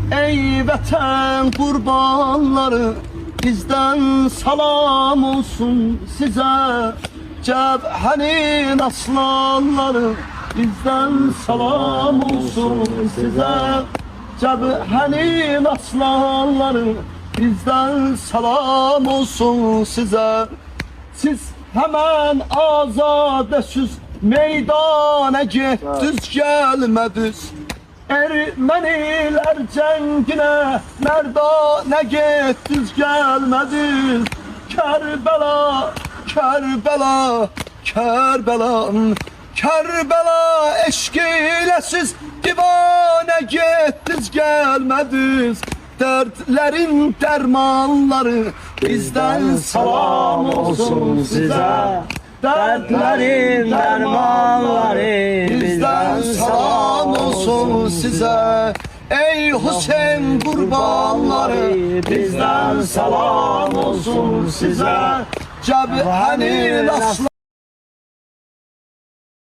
Ey vətən qurbanları, bizden salam olsun size. Cəbhənin aslanları, bizden salam olsun size. Cəbhənin aslanları, bizden salam olsun size. Siz hemen azadəsiz meydana getdiniz, gəlmədiniz. Ermənilər cənginə mərdanə getdiniz, gəlmədiniz. Kərbəla, Kərbəla, Kərbəla, Kərbəla eşq ilə siz divanə getdiniz, gəlmədiniz. Dərdlərin dərmanları, bizdən salam olsun sizə. Dərdlərin dərmanları, bizdən salam olsun sizə. Ey Hüseyin qurbanları, bizdən salam olsun sizə. Cəbhənin aslanları.